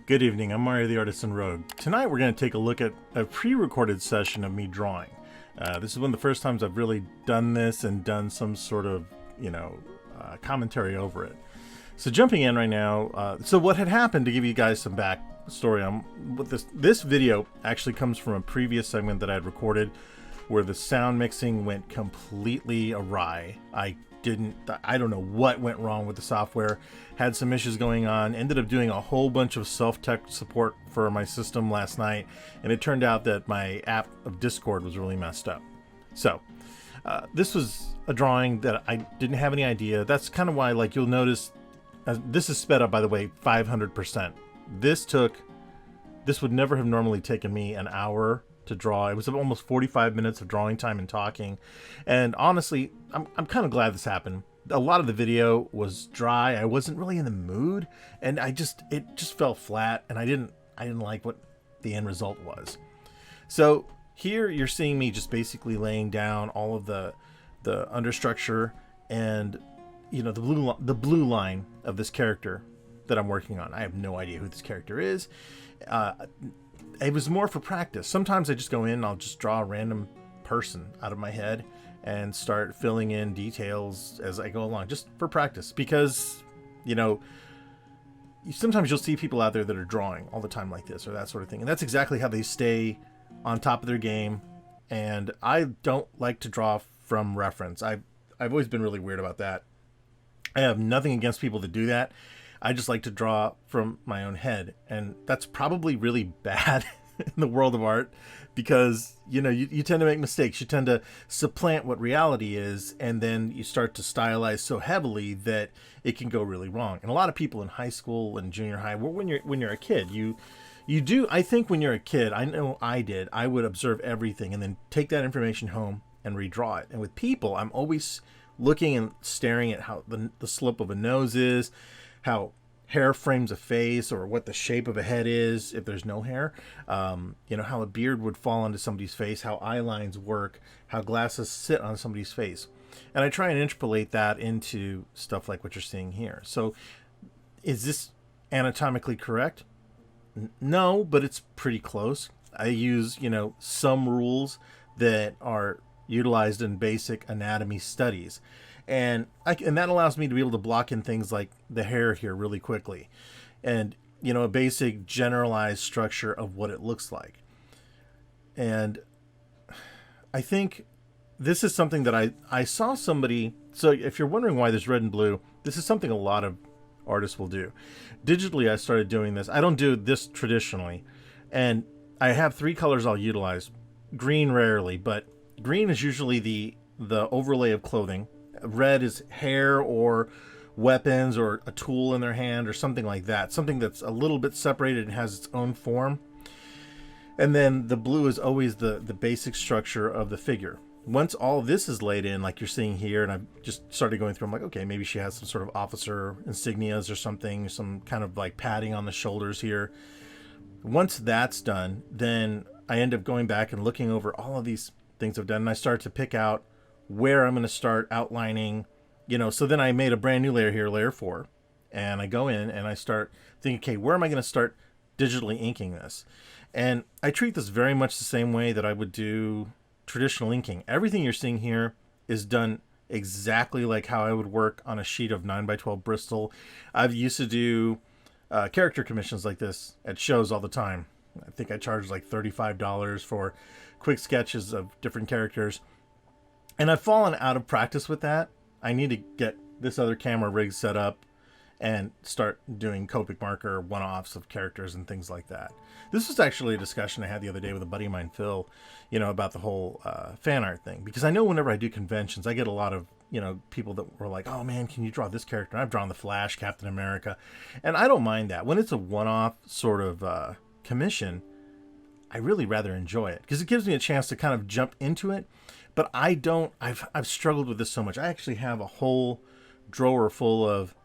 Good evening, I'm Mario the Artisan Rogue. Tonight we're going to take a look at a pre-recorded session of me drawing. This is one of the first times I've really done this and done some sort of, commentary over it. So jumping in right now, so what had happened, to give you guys some backstory on what this video actually comes from a previous segment that I had recorded where the sound mixing went completely awry. I don't know what went wrong with the software, had some issues going on, ended up doing a whole bunch of self-tech support for my system last night, and it turned out that my app of Discord was really messed up. So this was a drawing that I didn't have any idea. That's kind of why, like, you'll notice, this is sped up, by the way, 500%. This would never have normally taken me an hour to draw. It was almost 45 minutes of drawing time and talking, and honestly, I'm kind of glad this happened. A lot of the video was dry. I wasn't really in the mood, and it just fell flat, and I didn't like what the end result was. So here you're seeing me just basically laying down all of the understructure and the blue line of this character that I'm working on. I have no idea who this character is. It was more for practice. Sometimes I just go in and I'll just draw a random person out of my head and start filling in details as I go along, just for practice, because sometimes you'll see people out there that are drawing all the time like this or that sort of thing, and that's exactly how they stay on top of their game. And I don't like to draw from reference. I've always been really weird about that. I have nothing against people that do that. I just like to draw from my own head, and that's probably really bad in the world of art, because you tend to make mistakes. You tend to supplant what reality is, and then you start to stylize so heavily that it can go really wrong. And a lot of people in high school and junior high, when you're a kid, you do. I think when you're a kid, I know I did. I would observe everything and then take that information home and redraw it. And with people, I'm always looking and staring at how the slope of a nose is, how hair frames a face, or what the shape of a head is if there's no hair, how a beard would fall onto somebody's face, how eye lines work, how glasses sit on somebody's face. And I try and interpolate that into stuff like what you're seeing here. So is this anatomically correct? No, but it's pretty close. I use, some rules that are utilized in basic anatomy studies. And that allows me to be able to block in things like the hair here really quickly, and a basic generalized structure of what it looks like. And I think this is something that I saw somebody. So if you're wondering why there's red and blue, this is something a lot of artists will do. Digitally, I started doing this. I don't do this traditionally, and I have three colors I'll utilize. Green rarely, but green is usually the overlay of clothing. Red is hair or weapons or a tool in their hand or something like that. Something that's a little bit separated and has its own form. And then the blue is always the basic structure of the figure. Once all of this is laid in, like you're seeing here, and I've just started going through, I'm like, okay, maybe she has some sort of officer insignias or something, some kind of like padding on the shoulders here. Once that's done, then I end up going back and looking over all of these things I've done, and I start to pick out where I'm going to start outlining, so then I made a brand new layer here, layer 4, and I go in and I start thinking, okay, where am I going to start digitally inking this? And I treat this very much the same way that I would do traditional inking. Everything you're seeing here is done exactly like how I would work on a sheet of 9x12 Bristol. I've used to do character commissions like this at shows all the time. I think I charged like $35 for quick sketches of different characters. And I've fallen out of practice with that. I need to get this other camera rig set up and start doing Copic marker one-offs of characters and things like that. This was actually a discussion I had the other day with a buddy of mine, Phil, about the whole fan art thing. Because I know whenever I do conventions, I get a lot of, people that were like, oh man, can you draw this character? And I've drawn the Flash, Captain America. And I don't mind that. When it's a one-off sort of commission, I really rather enjoy it because it gives me a chance to kind of jump into it. But I've struggled with this so much. I actually have a whole drawer full of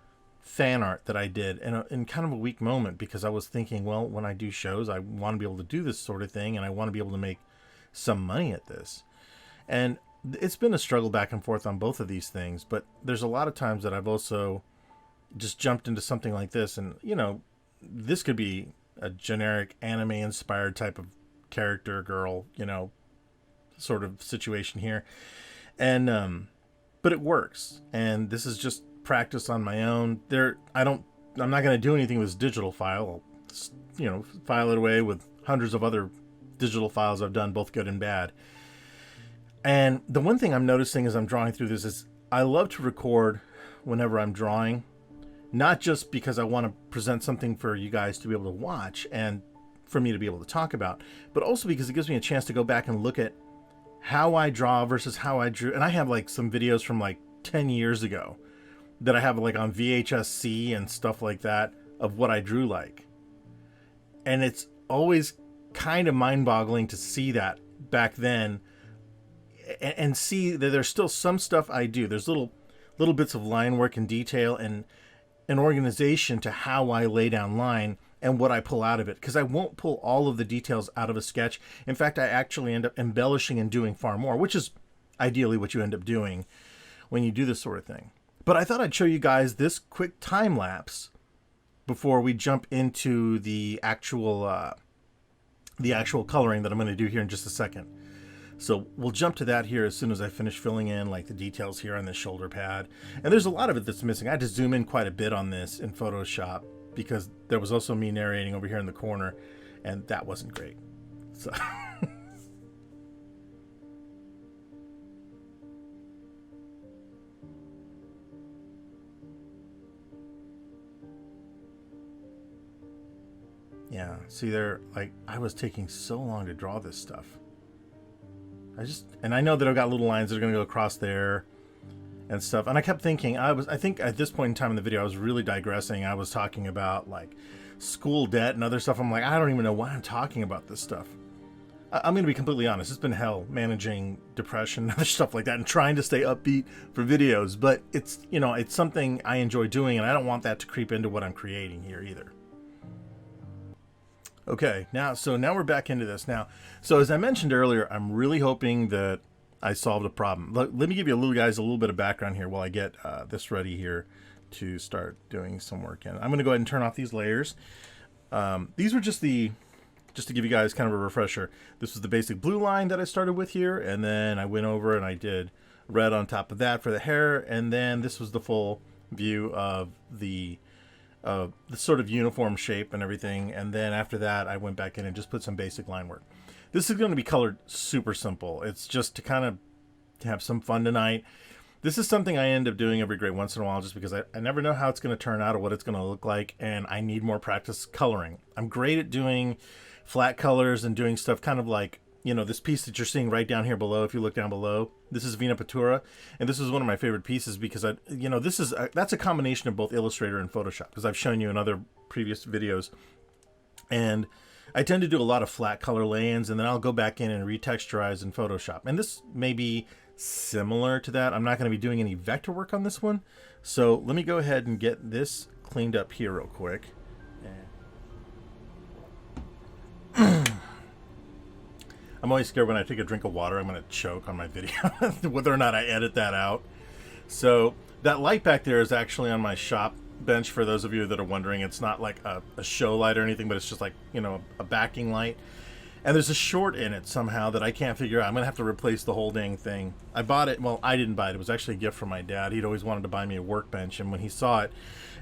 fan art that I did in kind of a weak moment, because I was thinking, well, when I do shows, I want to be able to do this sort of thing, and I want to be able to make some money at this. And it's been a struggle back and forth on both of these things, but there's a lot of times that I've also just jumped into something like this, and this could be a generic anime inspired type of character girl, you know, sort of situation here. And but it works, and this is just practice on my own. I'm not going to do anything with this digital file. I'll, you know, file it away with hundreds of other digital files I've done, both good and bad. And the one thing I'm noticing as I'm drawing through this is I love to record whenever I'm drawing, not just because I want to present something for you guys to be able to watch and for me to be able to talk about, but also because it gives me a chance to go back and look at how I draw versus how I drew. And I have like some videos from like 10 years ago that I have like on VHS-C and stuff like that of what I drew like. And it's always kind of mind-boggling to see that back then and see that there's still some stuff I do. There's little bits of line work and detail and an organization to how I lay down line and what I pull out of it, because I won't pull all of the details out of a sketch. In fact, I actually end up embellishing and doing far more, which is ideally what you end up doing when you do this sort of thing. But I thought I'd show you guys this quick time lapse before we jump into the actual coloring that I'm going to do here in just a second. So we'll jump to that here as soon as I finish filling in like the details here on this shoulder pad. And there's a lot of it that's missing. I had to zoom in quite a bit on this in Photoshop because there was also me narrating over here in the corner, and that wasn't great. So yeah, see there, like I was taking so long to draw this stuff. And I know that I've got little lines that are going to go across there and stuff. And I kept thinking, I think at this point in time in the video, I was really digressing. I was talking about like school debt and other stuff. I'm like, I don't even know why I'm talking about this stuff. I'm going to be completely honest. It's been hell managing depression and other stuff like that and trying to stay upbeat for videos. But it's, you know, it's something I enjoy doing, and I don't want that to creep into what I'm creating here either. Okay, now we're back into this now. So as I mentioned earlier, I'm really hoping that I solved a problem. Let me give you a little bit of background here while I get this ready here to start doing some work in. I'm going to go ahead and turn off these layers. These were just to give you guys kind of a refresher. This was the basic blue line that I started with here, and then I went over and I did red on top of that for the hair, and then this was the full view of the sort of uniform shape and everything. And then after that, I went back in and just put some basic line work. This is going to be colored super simple. It's just to kind of have some fun tonight. This is something I end up doing every great once in a while just because I never know how it's going to turn out or what it's going to look like, and I need more practice coloring. I'm great at doing flat colors and doing stuff kind of like, you know, this piece that you're seeing right down here below. If you look down below, this is Vina Patura, and this is one of my favorite pieces because that's a combination of both Illustrator and Photoshop, because I've shown you in other previous videos. And I tend to do a lot of flat color lay-ins, and then I'll go back in and retexturize in Photoshop. And this may be similar to that. I'm not going to be doing any vector work on this one, so let me go ahead and get this cleaned up here real quick. I'm always scared when I take a drink of water, I'm going to choke on my video, whether or not I edit that out. So that light back there is actually on my shop bench, for those of you that are wondering. It's not like a show light or anything, but it's just like, you know, a backing light. And there's a short in it somehow that I can't figure out. I'm going to have to replace the whole dang thing. I bought it. Well, I didn't buy it. It was actually a gift from my dad. He'd always wanted to buy me a workbench. And when he saw it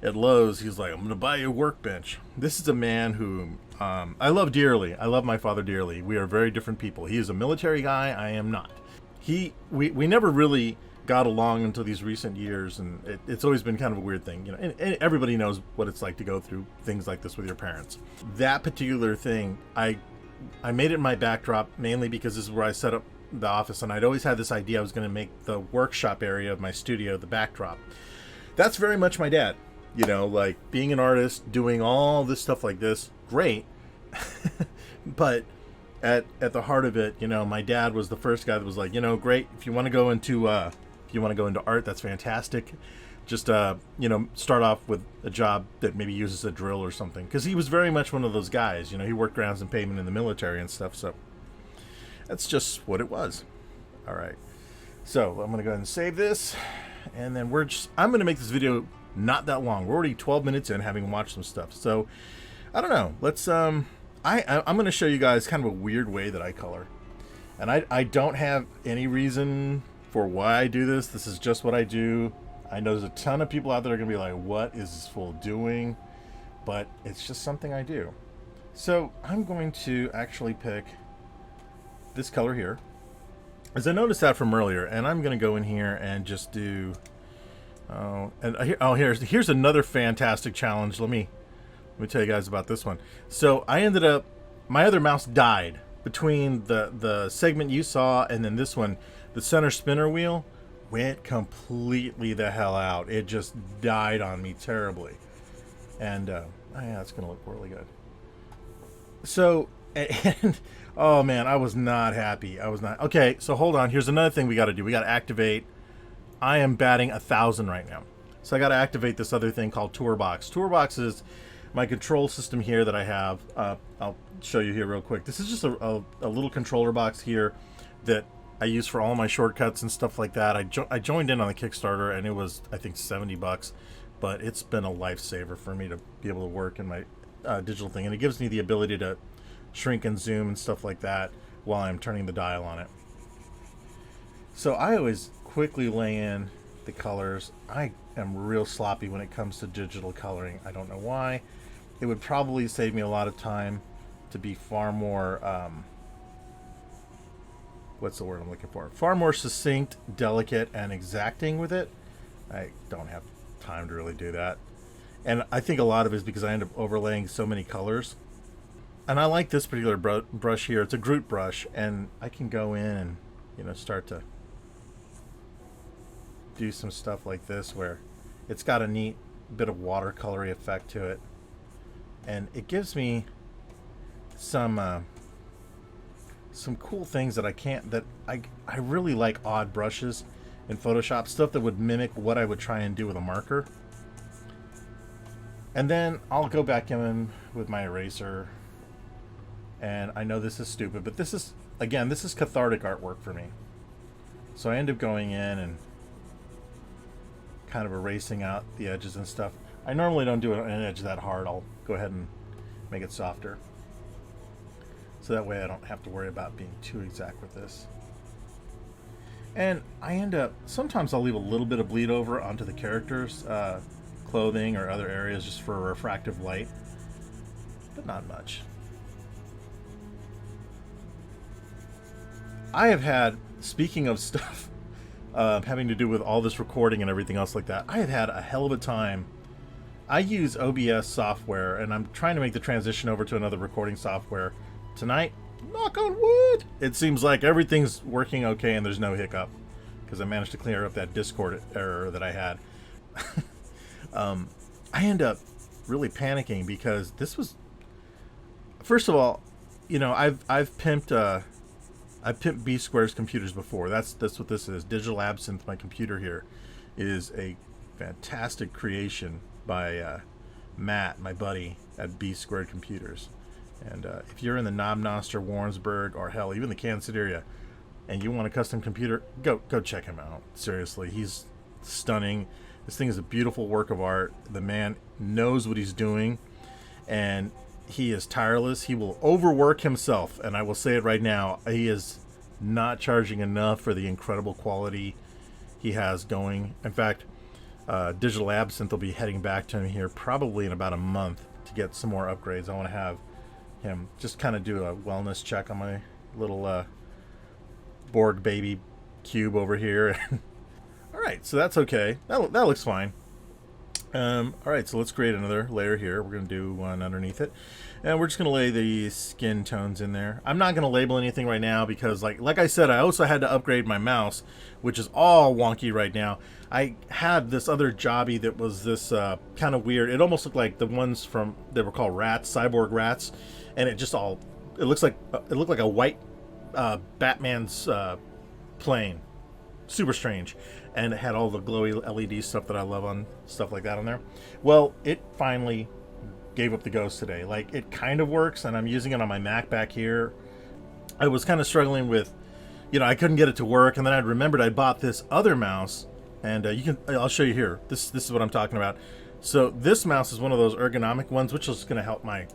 at Lowe's, he's like, I'm going to buy you a workbench. This is a man who I love dearly. I love my father dearly. We are very different people. He is a military guy. I am not. We never really got along until these recent years, and it's always been kind of a weird thing, you know. And everybody knows what it's like to go through things like this with your parents. That particular thing, I made it my backdrop mainly because this is where I set up the office, and I'd always had this idea I was going to make the workshop area of my studio the backdrop. That's very much my dad, you know, like being an artist, doing all this stuff like this, great. But at the heart of it, you know, my dad was the first guy that was like, you know, great, if you want to go into art, that's fantastic. Just you know, start off with a job that maybe uses a drill or something, because he was very much one of those guys, you know. He worked grounds and pavement in the military and stuff, so that's just what it was. All right, so I'm gonna go ahead and save this, and then I'm gonna make this video not that long. We're already 12 minutes in, having watched some stuff. So I don't know. Let's I'm going to show you guys kind of a weird way that I color. And I don't have any reason for why I do this. This is just what I do. I know there's a ton of people out there that are going to be like, what is this fool doing? But it's just something I do. So I'm going to actually pick this color here, as I noticed that from earlier, and I'm going to go in here and just do, here's another fantastic challenge. Let me tell you guys about this one. So I ended up, my other mouse died between the segment you saw and then this one. The center spinner wheel went completely the hell out. It just died on me terribly. And yeah, it's gonna look really good. So, and oh man, I was not happy. I was not. Okay, so hold on. Here's another thing we got to do. We got to activate. I am batting 1,000 right now. So I got to activate this other thing called Toolbox. Toolbox is my control system here that I have. I'll show you here real quick. This is just a little controller box here that I use for all my shortcuts and stuff like that. I joined in on the Kickstarter and it was, I think, $70, but it's been a lifesaver for me to be able to work in my digital thing, and it gives me the ability to shrink and zoom and stuff like that while I'm turning the dial on it. So I always quickly lay in the colors. I am real sloppy when it comes to digital coloring. I don't know why. It would probably save me a lot of time to be far more what's the word I'm looking for? Far more succinct, delicate, and exacting with it. I don't have time to really do that. And I think a lot of it is because I end up overlaying so many colors. And I like this particular brush here. It's a Groot brush, and I can go in and, you know, start to do some stuff like this where it's got a neat bit of watercolory effect to it. And it gives me some cool things that I really like odd brushes in Photoshop, stuff that would mimic what I would try and do with a marker. And then I'll go back in with my eraser. And I know this is stupid, but this is, again, this is cathartic artwork for me. So I end up going in and kind of erasing out the edges and stuff. I normally don't do an edge that hard. I'll go ahead and make it softer. So that way I don't have to worry about being too exact with this. And I end up, sometimes I'll leave a little bit of bleed over onto the characters' clothing or other areas just for refractive light, but not much. I have had, speaking of stuff having to do with all this recording and everything else like that, I have had a hell of a time. I use OBS software, and I'm trying to make the transition over to another recording software tonight. Knock on wood! It seems like everything's working okay and there's no hiccup, because I managed to clear up that Discord error that I had. I end up really panicking because this was, first of all, you know, I've pimped B Square's computers before. That's what this is. Digital Absinthe, my computer here, is a fantastic creation by Matt, my buddy at B Squared Computers. And if you're in the Knob Noster, Warrensburg, or hell, even the Kansas City area, and you want a custom computer, go check him out. Seriously, he's stunning. This thing is a beautiful work of art. The man knows what he's doing, and he is tireless. He will overwork himself, and I will say it right now, he is not charging enough for the incredible quality he has going. In fact, Digital Absinthe will be heading back to him here probably in about a month to get some more upgrades. I want to have him just kind of do a wellness check on my little Borg baby cube over here. All right, so that's okay. That looks fine. All right, so let's create another layer here. We're going to do one underneath it, and we're just going to lay the skin tones in there. I'm not going to label anything right now because, like I said, I also had to upgrade my mouse, which is all wonky right now. I had this other jobby that was this kind of weird. It almost looked like the ones from, they were called rats, cyborg rats, and it looked like a white Batman's plane. Super strange. And it had all the glowy LED stuff that I love on stuff like that on there. Well, it finally gave up the ghost today. Like, it kind of works, and I'm using it on my Mac back here. I was kind of struggling with, you know, I couldn't get it to work, and then I remembered I bought this other mouse, and I'll show you here. This is what I'm talking about. So this mouse is one of those ergonomic ones, which is going to help my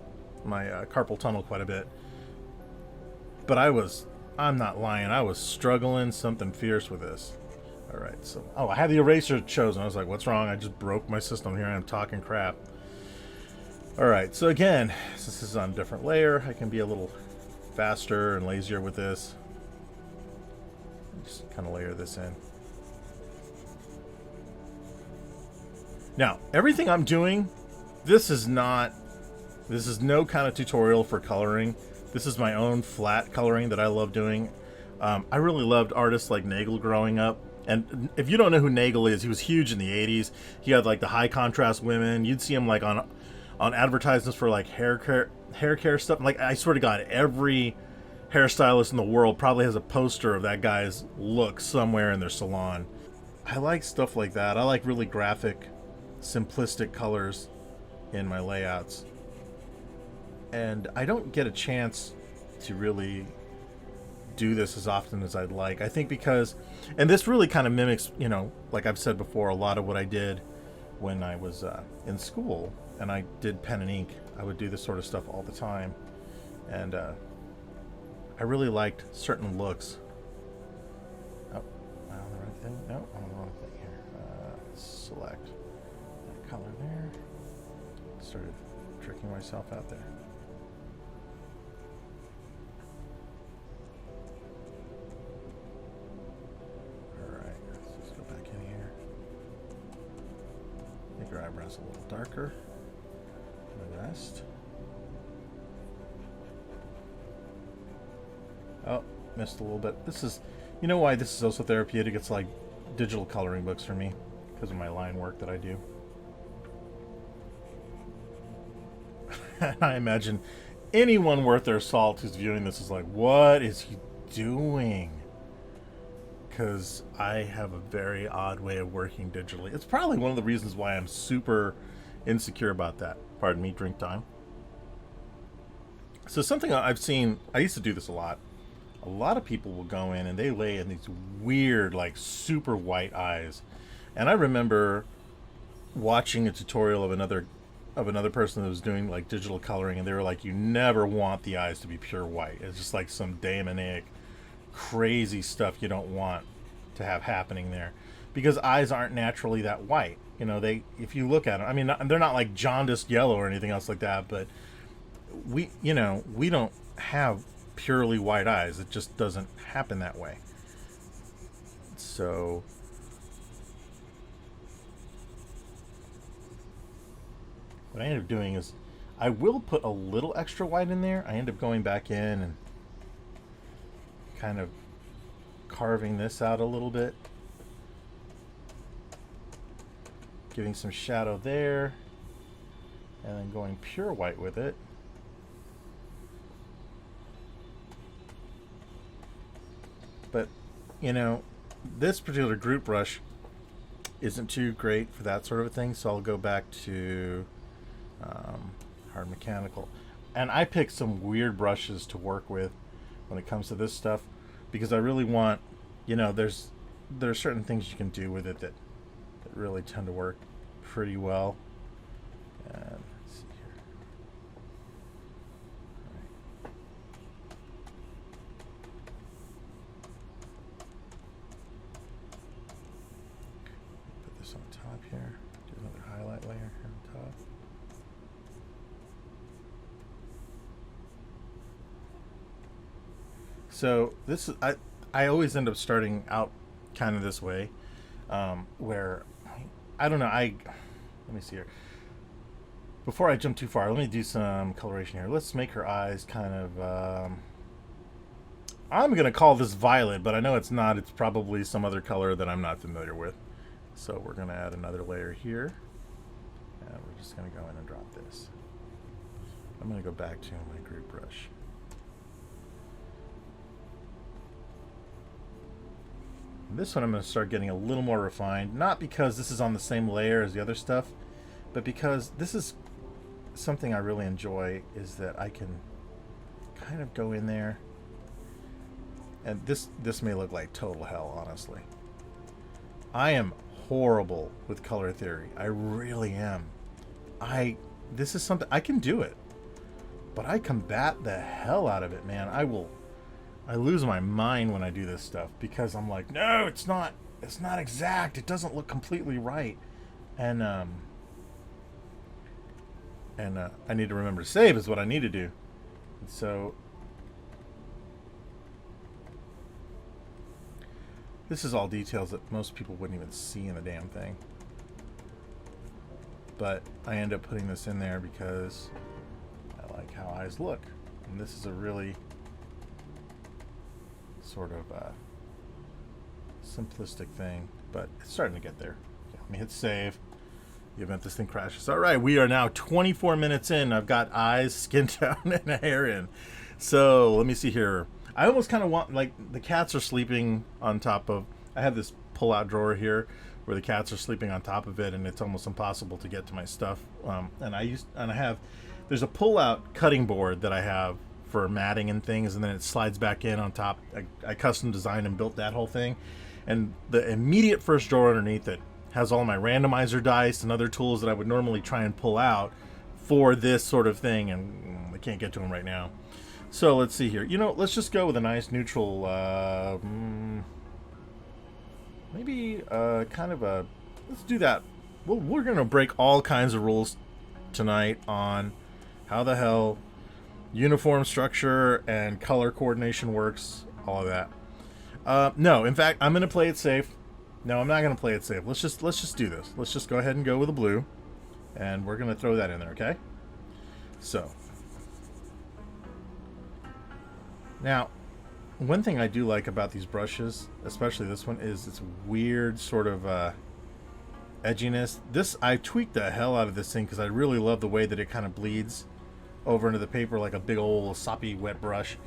carpal tunnel quite a bit. But I'm not lying, I was struggling something fierce with this. All right, so, oh, I had the eraser chosen. I was like, what's wrong? I just broke my system. Here I am talking crap. All right, so again, since this is on a different layer, I can be a little faster and lazier with this. Just kind of layer this in. Now, everything I'm doing, this is no kind of tutorial for coloring. This is my own flat coloring that I love doing. I really loved artists like Nagel growing up. And if you don't know who Nagel is, he was huge in the 80s. He had like the high contrast women. You'd see him like on advertisements for like hair care stuff. Like, I swear to God, every hairstylist in the world probably has a poster of that guy's look somewhere in their salon. I like stuff like that. I like really graphic, simplistic colors in my layouts. And I don't get a chance to really do this as often as I'd like. I think because, and this really kind of mimics, you know, like I've said before, a lot of what I did when I was in school and I did pen and ink. I would do this sort of stuff all the time. And I really liked certain looks. Oh, am I on the right thing? No, I'm on the wrong thing here. Select that color there. Started tricking myself out there. Alright, let's just go back in here. Make your eyebrows a little darker than the rest. Oh, missed a little bit. This is, you know why this is also therapeutic? It's like digital coloring books for me because of my line work that I do. I imagine anyone worth their salt who's viewing this is like, what is he doing? Because I have a very odd way of working digitally. It's probably one of the reasons why I'm super insecure about that. Pardon me, drink time. So something I've seen, I used to do this a lot. A lot of people will go in and they lay in these weird, like super white eyes. And I remember watching a tutorial of another person that was doing like digital coloring, and they were like, you never want the eyes to be pure white. It's just like some demonic, crazy stuff you don't want to have happening there, because eyes aren't naturally that white. You know, if you look at them, I mean, they're not like jaundiced yellow or anything else like that, but we don't have purely white eyes. It just doesn't happen that way. So what I end up doing is I will put a little extra white in there. I end up going back in and kind of carving this out a little bit, giving some shadow there, and then going pure white with it. But, you know, this particular group brush isn't too great for that sort of a thing, so I'll go back to hard mechanical. And I picked some weird brushes to work with when it comes to this stuff, because I really want, you know, there's certain things you can do with it that really tend to work pretty well. And let's see here. Put this on top here. Do another highlight layer here on top. So this is, I always end up starting out kind of this way, where I don't know. Let me see here. Before I jump too far, let me do some coloration here. Let's make her eyes kind of. I'm gonna call this violet, but I know it's not. It's probably some other color that I'm not familiar with. So we're gonna add another layer here, and we're just gonna go in and drop this. I'm gonna go back to my group brush. This one I'm going to start getting a little more refined, not because this is on the same layer as the other stuff, but because this is something I really enjoy, is that I can kind of go in there, and this may look like total hell, honestly. I am horrible with color theory. I really am. This is something I can do it, but I combat the hell out of it, man. I lose my mind when I do this stuff because I'm like, no, it's not exact. It doesn't look completely right. And I need to remember to save is what I need to do. And so this is all details that most people wouldn't even see in the damn thing. But I end up putting this in there because I like how eyes look. And this is a really sort of simplistic thing, but it's starting to get there. Okay, let me hit save. The event this thing crashes. All right, we are now 24 minutes in. I've got eyes, skin tone, and hair in. So let me see here. I almost kind of want, like, the cats are sleeping on top of, I have this pull-out drawer here where the cats are sleeping on top of it, and it's almost impossible to get to my stuff. There's a pull-out cutting board that I have for matting and things, and then it slides back in on top. I custom designed and built that whole thing, and the immediate first drawer underneath it has all my randomizer dice and other tools that I would normally try and pull out for this sort of thing, and I can't get to them right now. So let's see here. You know, let's just go with a nice neutral, maybe kind of a, let's do that. Well, we're going to break all kinds of rules tonight on how the hell uniform structure and color coordination works, all of that. No, in fact, I'm going to play it safe. No, I'm not going to play it safe. Let's just do this. Let's just go ahead and go with a blue, and we're going to throw that in there, okay? So now, one thing I do like about these brushes, especially this one, is its weird sort of edginess. I tweaked the hell out of this thing because I really love the way that it kind of bleeds over into the paper like a big old soppy wet brush.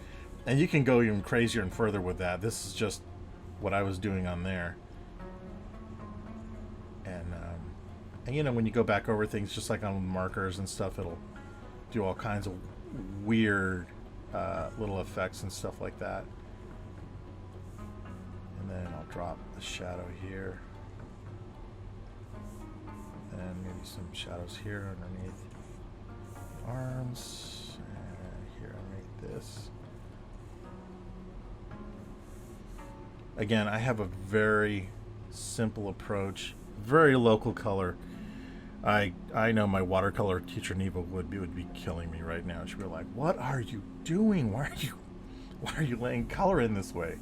And you can go even crazier and further with that. This is just what I was doing on there. And you know, when you go back over things, just like on markers and stuff, it'll do all kinds of weird little effects and stuff like that. And then I'll drop the shadow here, and maybe some shadows here underneath the arms, and here underneath this. Again, I have a very simple approach, very local color. I know my watercolor teacher Neva would be killing me right now. She'd be like, "What are you doing? Why are you laying color in this way?"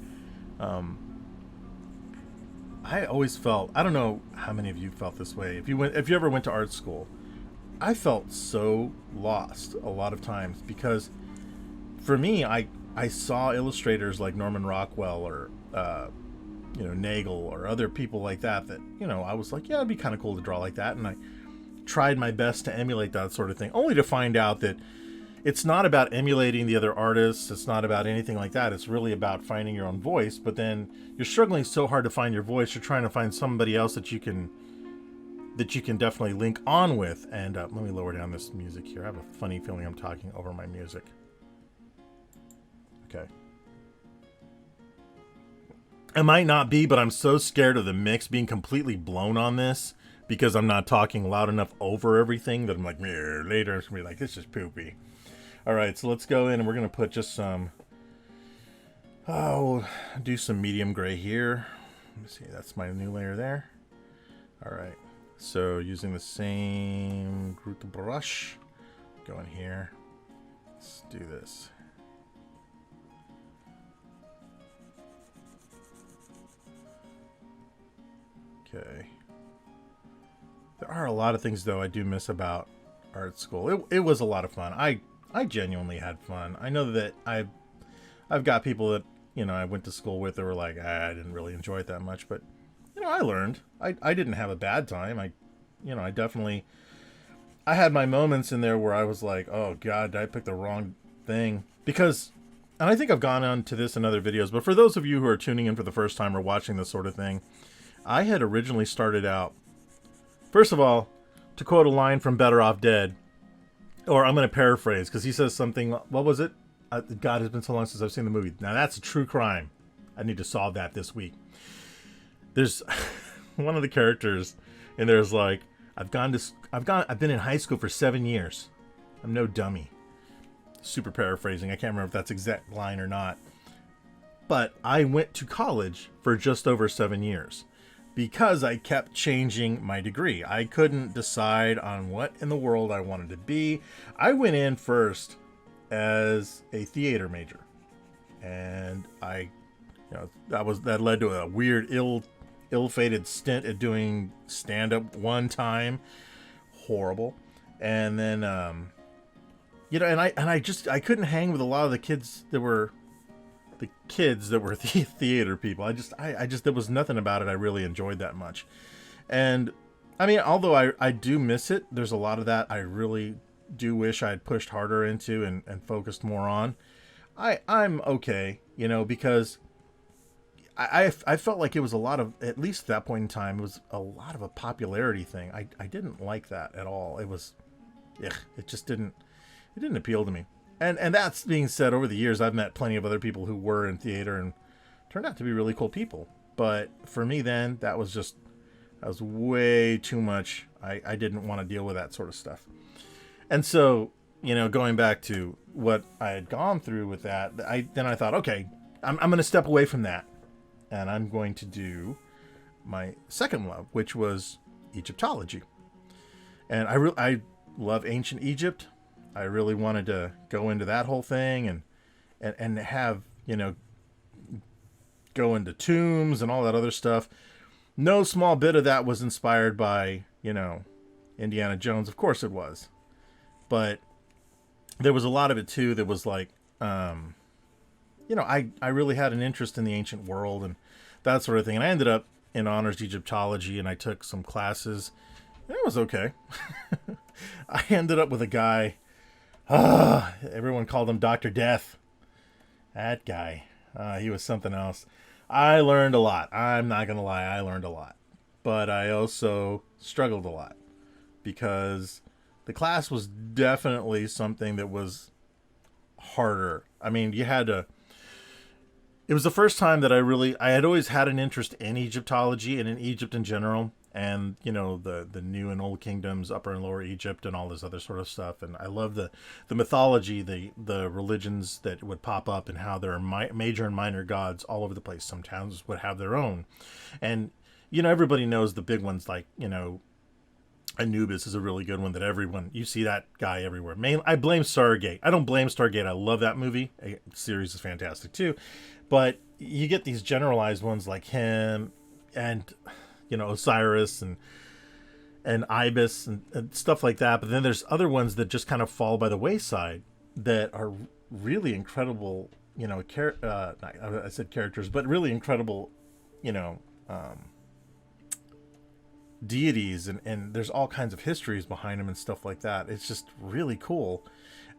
I always felt, I don't know how many of you felt this way. If you ever went to art school, I felt so lost a lot of times because for me, I saw illustrators like Norman Rockwell or Nagel or other people like that, I was like, yeah, it'd be kind of cool to draw like that. And I tried my best to emulate that sort of thing, only to find out that it's not about emulating the other artists. It's not about anything like that. It's really about finding your own voice. But then you're struggling so hard to find your voice. You're trying to find somebody else that you can definitely link on with. And let me lower down this music here. I have a funny feeling I'm talking over my music. Okay. I might not be, but I'm so scared of the mix being completely blown on this because I'm not talking loud enough over everything that I'm like, later it's going to be like, this is poopy. All right, so let's go in and we're going to put just some, do some medium gray here. Let me see, that's my new layer there. All right, so using the same group of brush, go in here. Let's do this. Okay. There are a lot of things, though, I do miss about art school. It was a lot of fun. I genuinely had fun. I know that I've got people that, I went to school with that were like, I didn't really enjoy it that much. But, I learned. I didn't have a bad time. I had my moments in there where I was like, oh, God, I picked the wrong thing. Because, and I think I've gone on to this in other videos, but for those of you who are tuning in for the first time or watching this sort of thing, I had originally started out, first of all, to quote a line from Better Off Dead, or I'm going to paraphrase, because he says something, what was it? God, it's been so long since I've seen the movie. Now that's a true crime. I need to solve that this week. There's one of the characters, and there's like, I've been in high school for 7 years. I'm no dummy. super paraphrasing. I can't remember if that's exact line or not. But I went to college for just over 7 years because I kept changing my degree. I couldn't decide on what in the world I wanted to be. I went in first as a theater major, and that led to a weird, ill-fated stint at doing stand-up one time. Horrible. And then I couldn't hang with a lot of the kids that were theater people. I just there was nothing about it I really enjoyed that much. And I mean, although I do miss it, there's a lot of that I really do wish I had pushed harder into and focused more on. I'm okay, because I felt like it was a lot of, at least at that point in time, it was a lot of a popularity thing. I didn't like that at all. It was, it just didn't appeal to me. And that's being said, over the years, I've met plenty of other people who were in theater and turned out to be really cool people. But for me then, that was way too much. I didn't want to deal with that sort of stuff. And so, going back to what I had gone through with that, I thought, okay, I'm going to step away from that. And I'm going to do my second love, which was Egyptology. And I love ancient Egypt. I really wanted to go into that whole thing and have, go into tombs and all that other stuff. No small bit of that was inspired by, Indiana Jones. Of course it was. But there was a lot of it too that was like, I really had an interest in the ancient world and that sort of thing. And I ended up in honors Egyptology, and I took some classes. It was okay. I ended up with a guy. Everyone called him Dr. Death. That guy. He was something else. I learned a lot. I'm not going to lie. I learned a lot. But I also struggled a lot because the class was definitely something that was harder. I mean, you had to... It was the first time that I had always had an interest in Egyptology and in Egypt in general. And, the new and old kingdoms, Upper and Lower Egypt, and all this other sort of stuff. And I love the mythology, the religions that would pop up, and how there are major and minor gods all over the place. Some towns would have their own. And, everybody knows the big ones, like, Anubis is a really good one that you see that guy everywhere. I blame Stargate. I don't blame Stargate. I love that movie. The series is fantastic too. But you get these generalized ones like him and... Osiris and Ibis and stuff like that. But then there's other ones that just kind of fall by the wayside that are really incredible, I said characters, but really incredible, deities. And there's all kinds of histories behind them and stuff like that. It's just really cool.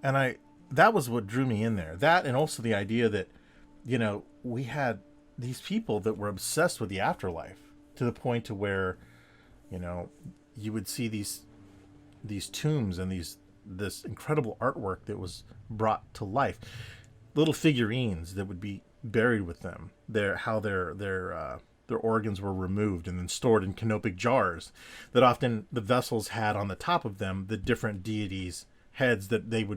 And that was what drew me in there. That, and also the idea that, we had these people that were obsessed with the afterlife. To the point to where, you would see these tombs and this incredible artwork that was brought to life, little figurines that would be buried with them. Their organs were removed and then stored in canopic jars. That often the vessels had on the top of them the different deities' heads that they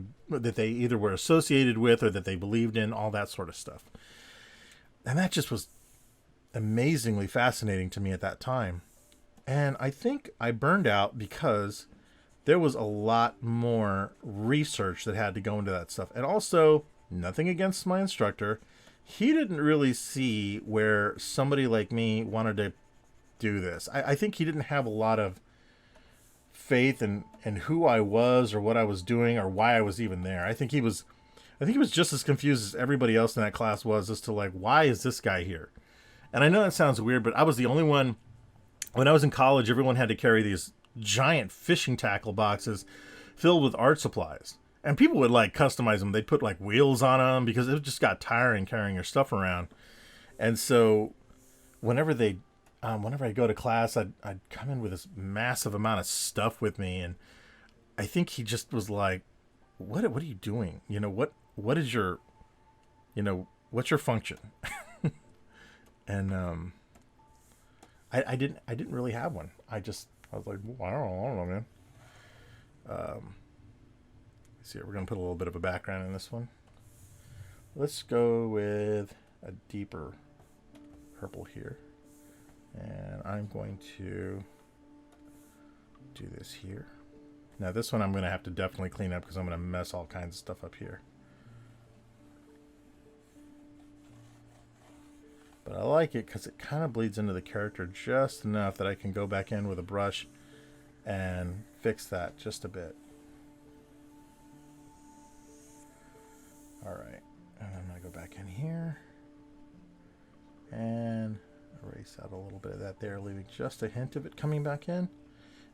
either were associated with or that they believed in, all that sort of stuff. And that just was amazingly fascinating to me at that time. And I think I burned out because there was a lot more research that had to go into that stuff. And also, nothing against my instructor, he didn't really see where somebody like me wanted to do this. I think he didn't have a lot of faith in who I was or what I was doing or why I was even there. I think he was just as confused as everybody else in that class was as to, like, why is this guy here? And I know that sounds weird, but I was the only one. When I was in college, everyone had to carry these giant fishing tackle boxes filled with art supplies. And people would, like, customize them. They'd put, like, wheels on them because it just got tiring carrying your stuff around. And so whenever I go to class, I'd come in with this massive amount of stuff with me. And I think he just was like, what are you doing? What is your, what's your function? And I didn't really have one. I was like, well, I don't know, man. see, we're going to put a little bit of a background in this one. Let's go with a deeper purple here. And I'm going to do this here. Now this one I'm going to have to definitely clean up because I'm going to mess all kinds of stuff up here. But I like it because it kind of bleeds into the character just enough that I can go back in with a brush and fix that just a bit. Alright, and I'm going to go back in here and erase out a little bit of that there, leaving just a hint of it coming back in.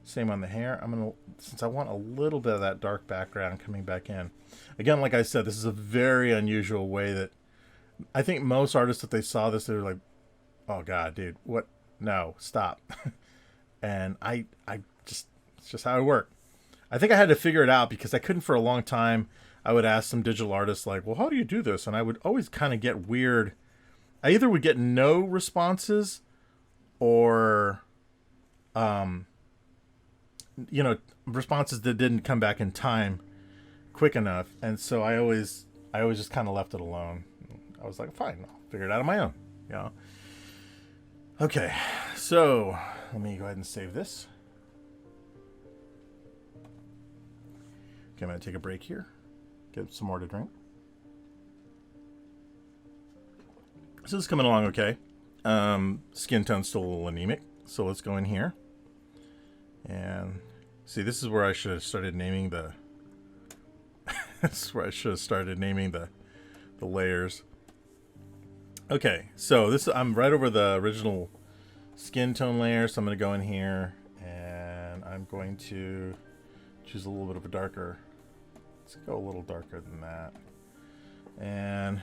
Same on the hair. I'm going to, since I want a little bit of that dark background coming back in. Again, like I said, this is a very unusual way that I think most artists, if they saw this, they were like, oh God, dude, what? No, stop. And I just, it's just how I work. I think I had to figure it out because I couldn't for a long time. I would ask some digital artists like, well, how do you do this? And I would always kind of get weird. I either would get no responses or, you know, responses that didn't come back in time quick enough. And so I always just kind of left it alone. I was like, fine, I'll figure it out on my own. You know? Okay, so let me go ahead and save this. Okay, I'm going to take a break here. Get some more to drink. So this is coming along okay. Skin tone's still a little anemic. So let's go in here. And see, this is where I should have started naming the... this is where I should have started naming the layers. Okay, so this I'm right over the original skin tone layer, so I'm going to go in here and I'm going to choose a little bit of a darker. Let's go a little darker than that. And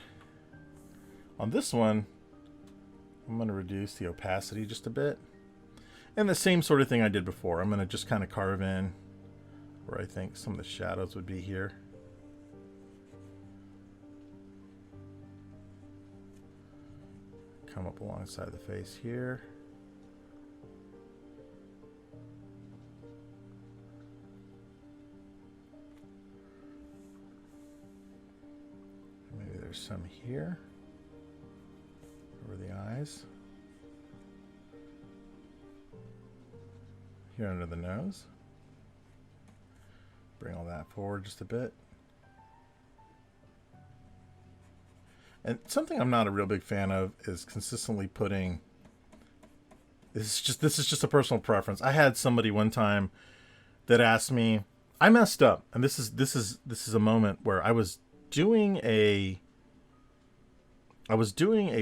on this one, I'm going to reduce the opacity just a bit. And the same sort of thing I did before. I'm going to just kind of carve in where I think some of the shadows would be here. Come up alongside the face here. Maybe there's some here over the eyes. Here under the nose. Bring all that forward just a bit. And something I'm not a real big fan of is consistently putting. This is just a personal preference. I had somebody one time that asked me. I messed up, and this is a moment where I was doing a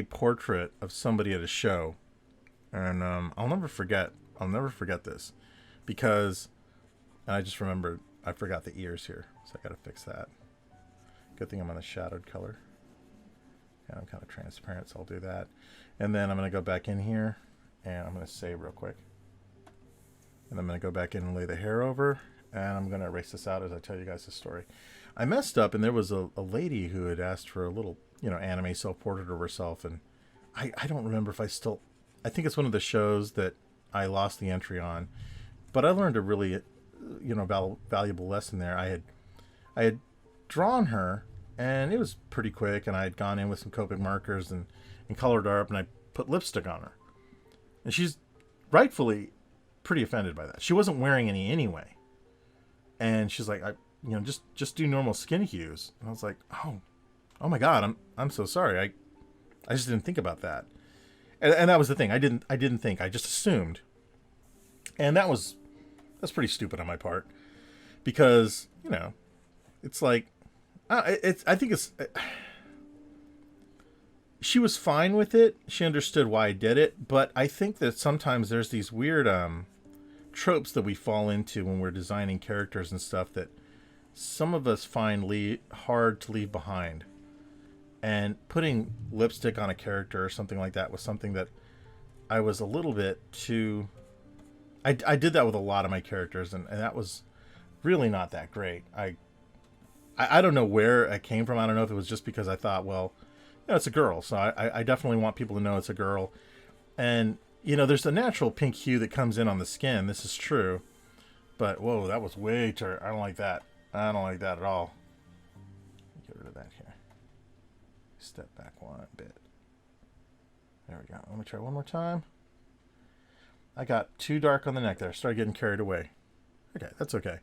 portrait of somebody at a show, and I'll never forget this because I just remembered I forgot the ears here, so I got to fix that. Good thing I'm on a shadowed color. And I'm kind of transparent, so I'll do that. And then I'm going to go back in here, and I'm going to save real quick. And I'm going to go back in and lay the hair over, and I'm going to erase this out as I tell you guys the story. I messed up, and there was a lady who had asked for a little, you know, anime self-portrait of herself, and I don't remember if I think it's one of the shows that I lost the entry on, but I learned a really, you know, valuable lesson there. I had drawn her, and it was pretty quick, and I had gone in with some Copic markers and colored her up, and I put lipstick on her. And she's rightfully pretty offended by that. She wasn't wearing any anyway. And she's like, you know, just do normal skin hues. And I was like, oh my God, I'm so sorry. I just didn't think about that. And that was the thing. I didn't think. I just assumed. And that's pretty stupid on my part, because, you know, it's like, I think she was fine with it. She understood why I did it, but I think that sometimes there's these weird tropes that we fall into when we're designing characters and stuff that some of us find hard to leave behind. And putting lipstick on a character or something like that was something that I was a little bit too... I did that with a lot of my characters, and that was really not that great. I don't know where it came from. I don't know if it was just because I thought, well, you know, it's a girl, so I definitely want people to know it's a girl. And, you know, there's a natural pink hue that comes in on the skin. This is true. But, whoa, that was way too... I don't like that. I don't like that at all. that here. Step back one bit. There we go. Let me try one more time. I got too dark on the neck there. I started getting carried away. Okay, that's okay.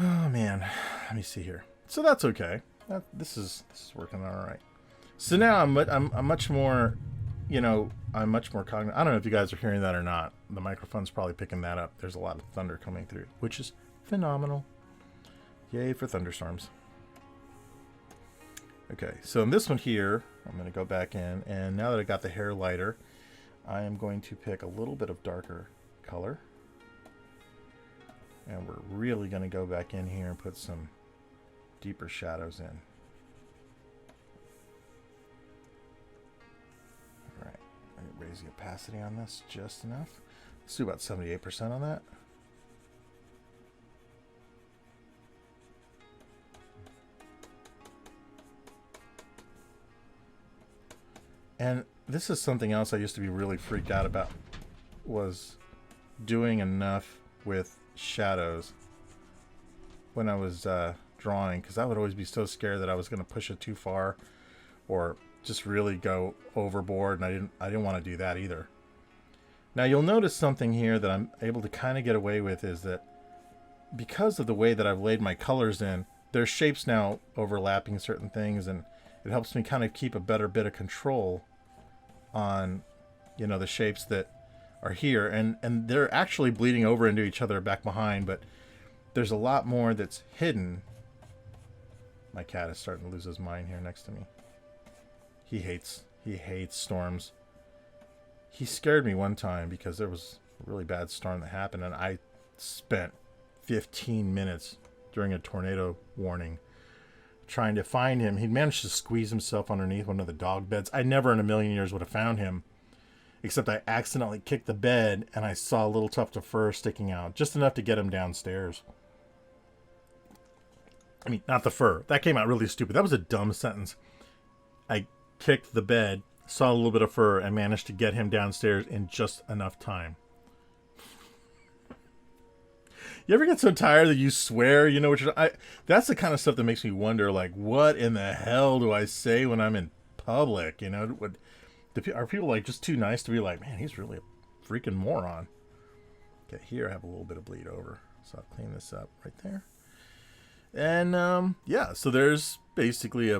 Oh man, let me see here. So that's okay. This is working all right. So now I'm much more, I'm much more cognizant. I don't know if you guys are hearing that or not. The microphone's probably picking that up. There's a lot of thunder coming through, which is phenomenal. Yay for thunderstorms. Okay, so in this one here, I'm going to go back in, and now that I got the hair lighter, I am going to pick a little bit of darker color. And we're really going to go back in here and put some deeper shadows in. All right, I'm going to raise the opacity on this just enough. Let's do about 78% on that. And this is something else I used to be really freaked out about, was doing enough with shadows when I was drawing, because I would always be so scared that I was going to push it too far or just really go overboard, and I didn't want to do that either. Now you'll notice something here that I'm able to kind of get away with is that because of the way that I've laid my colors in, there's shapes now overlapping certain things, and it helps me kind of keep a better bit of control on, the shapes that are here, and they're actually bleeding over into each other back behind, but there's a lot more that's hidden. My cat is starting to lose his mind here next to me. He hates storms. He scared me one time because there was a really bad storm that happened, and I spent 15 minutes during a tornado warning trying to find him. He'd managed to squeeze himself underneath one of the dog beds. I never in a million years would have found him, except I accidentally kicked the bed and I saw a little tuft of fur sticking out, just enough to get him downstairs. I mean, not the fur. That came out really stupid. That was a dumb sentence. I kicked the bed, saw a little bit of fur, and managed to get him downstairs in just enough time. You ever get so tired that you swear, that's the kind of stuff that makes me wonder, like, what in the hell do I say when I'm in public? Are people like just too nice to be like, man, he's really a freaking moron? Okay, here I have a little bit of bleed over, so I'll clean this up right there. And yeah, so there's basically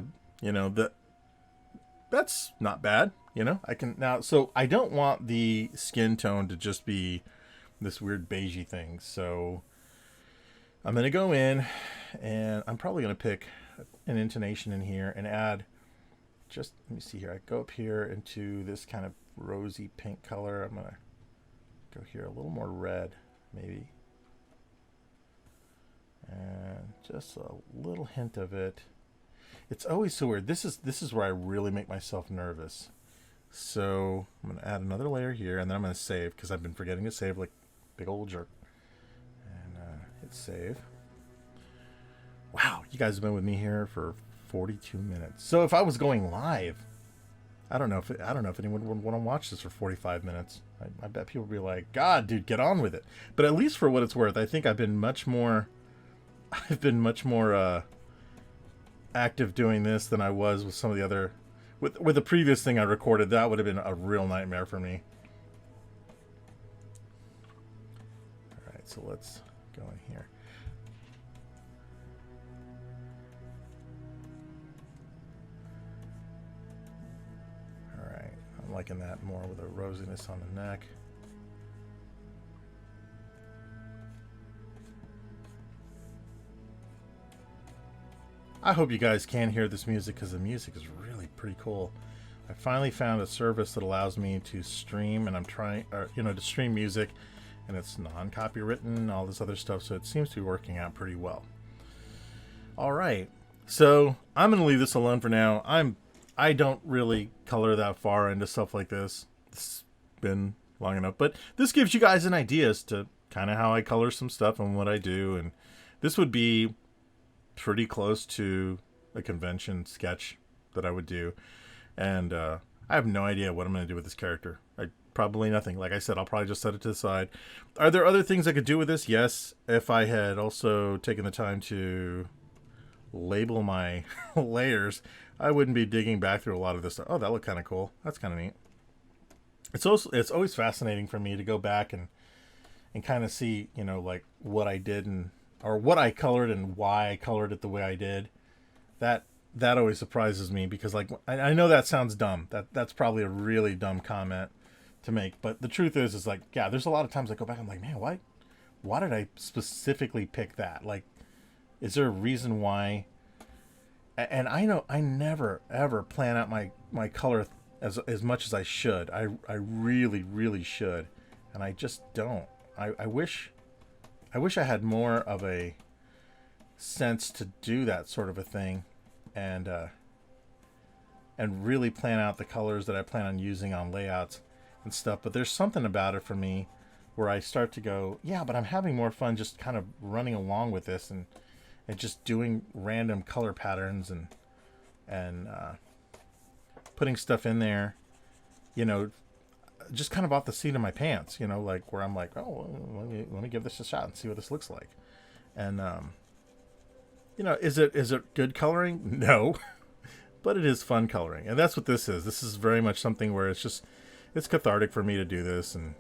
that's not bad. I can now, so I don't want the skin tone to just be this weird beigey thing. So I'm going to go in, and I'm probably going to pick an intonation in here and add just, let me see here. I go up here into this kind of rosy pink color. I'm going to go here a little more red, maybe. And just a little hint of it. It's always so weird. This is where I really make myself nervous. So I'm going to add another layer here, and then I'm going to save, because I've been forgetting to save like big old jerk. And hit save. Wow, you guys have been with me here for 42 minutes. So if I was going live, I don't know if anyone would want to watch this for 45 minutes. I bet people would be like, God, dude, get on with it. But at least for what it's worth, I think I've been much more active doing this than I was with some of the other, with the previous thing I recorded. That would have been a real nightmare for me. All right, so let's go in here. All right, I'm liking that more with a rosiness on the neck. I hope you guys can hear this music, because the music is really pretty cool. I finally found a service that allows me to stream, and I'm trying, to stream music, and it's non-copywritten, all this other stuff, so it seems to be working out pretty well. All right, so I'm going to leave this alone for now. I don't really color that far into stuff like this. It's been long enough, but this gives you guys an idea as to kind of how I color some stuff and what I do, and this would be pretty close to a convention sketch that I would do, and I have no idea what I'm going to do with this character. Probably nothing. Like I said, I'll probably just set it to the side. Are there other things I could do with this? Yes, if I had also taken the time to label my layers, I wouldn't be digging back through a lot of this stuff. Oh, that looked kind of cool. That's kind of neat. It's always fascinating for me to go back and kind of see, you know, like what I did or what I colored and why I colored it the way I did. That always surprises me, because like I know that sounds dumb. That's probably a really dumb comment to make, but the truth is like, yeah, there's a lot of times I go back, I'm like, man, why did I specifically pick that? Like, is there a reason why? And I know I never ever plan out my color as much as I should. I really should, and I just don't. I wish I had more of a sense to do that sort of a thing, and really plan out the colors that I plan on using on layouts and stuff. But there's something about it for me where I start to go, yeah, but I'm having more fun just kind of running along with this and just doing random color patterns and putting stuff in there, you know, just kind of off the seat of my pants, you know, like where I'm like, oh, let me give this a shot and see what this looks like. And you know, is it good coloring? No. But it is fun coloring, and that's what this is. This is very much something where it's cathartic for me to do this and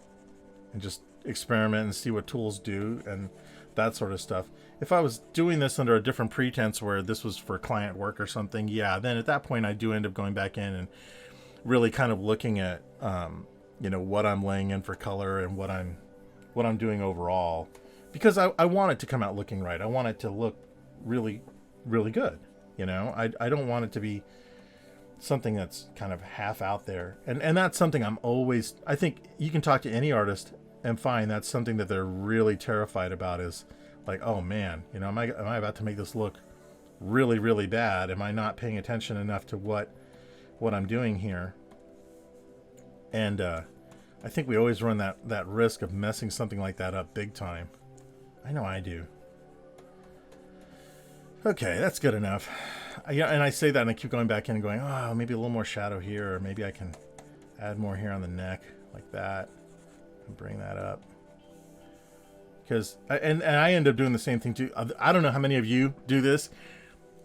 just experiment and see what tools do and that sort of stuff. If I was doing this under a different pretense where this was for client work or something, yeah, then at that point I do end up going back in and really kind of looking at you know, what I'm laying in for color and what I'm doing overall, because I want it to come out looking right. I want it to look really good. You know, I don't want it to be something that's kind of half out there. And that's something I think you can talk to any artist and find that's something that they're really terrified about, is like, oh man, you know, am I about to make this look really bad? Am I not paying attention enough to what I'm doing here? And I think we always run that risk of messing something like that up big time. I know I do. Okay, that's good enough. Yeah, and I say that and I keep going back in and going, oh, maybe a little more shadow here, or maybe I can add more here on the neck like that and bring that up. Because and I end up doing the same thing too. I don't know how many of you do this,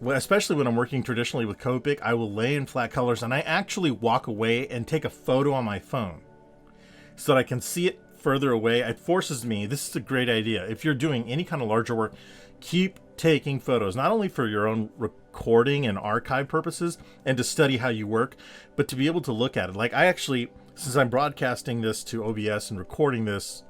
especially when I'm working traditionally with Copic. I will lay in flat colors and I actually walk away and take a photo on my phone so that I can see it further away. It forces me. This is a great idea. If you're doing any kind of larger work, keep taking photos, not only for your own recording and archive purposes and to study how you work, but to be able to look at it. Like I actually, since I'm broadcasting this to OBS and recording this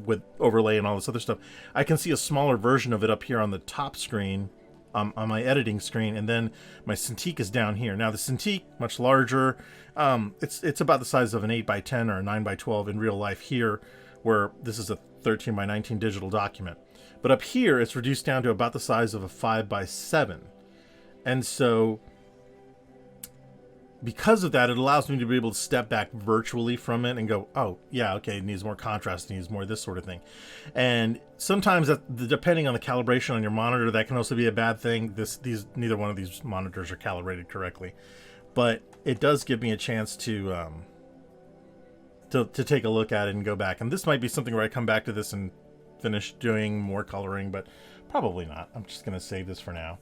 with overlay and all this other stuff, I can see a smaller version of it up here on the top screen, on my editing screen, and then my Cintiq is down here. Now the Cintiq, much larger, it's about the size of an 8x10 or a 9x12 in real life here, where this is a 13x19 digital document. But up here, it's reduced down to about the size of a 5x7. And so, because of that, it allows me to be able to step back virtually from it and go, oh, yeah, okay, it needs more contrast, it needs more this sort of thing. And sometimes, depending on the calibration on your monitor, that can also be a bad thing. Neither one of these monitors are calibrated correctly. But it does give me a chance to take a look at it and go back. And this might be something where I come back to this and finish doing more coloring, but probably not. I'm just going to save this for now.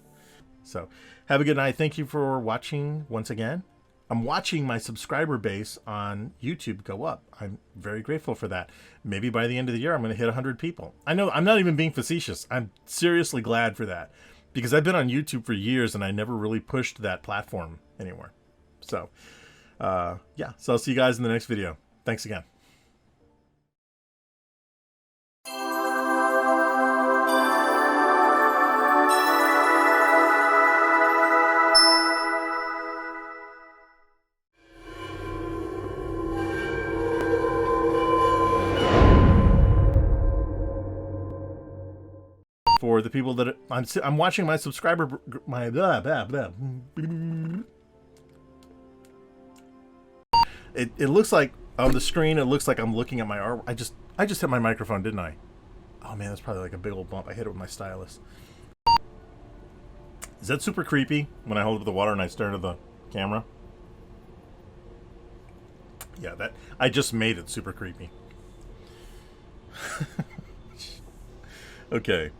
So have a good night. Thank you for watching once again. I'm watching my subscriber base on YouTube go up. I'm very grateful for that. Maybe by the end of the year, I'm going to hit 100 people. I know I'm not even being facetious. I'm seriously glad for that, because I've been on YouTube for years and I never really pushed that platform anymore. So yeah, so I'll see you guys in the next video. Thanks again. For the people that I'm watching my subscriber, my blah, blah, blah. It looks like on the screen, it looks like I'm looking at my art. I just hit my microphone, didn't I? Oh man, that's probably like a big old bump. I hit it with my stylus. Is that super creepy when I hold up the water and I stare into the camera? Yeah, that I just made it super creepy. Okay.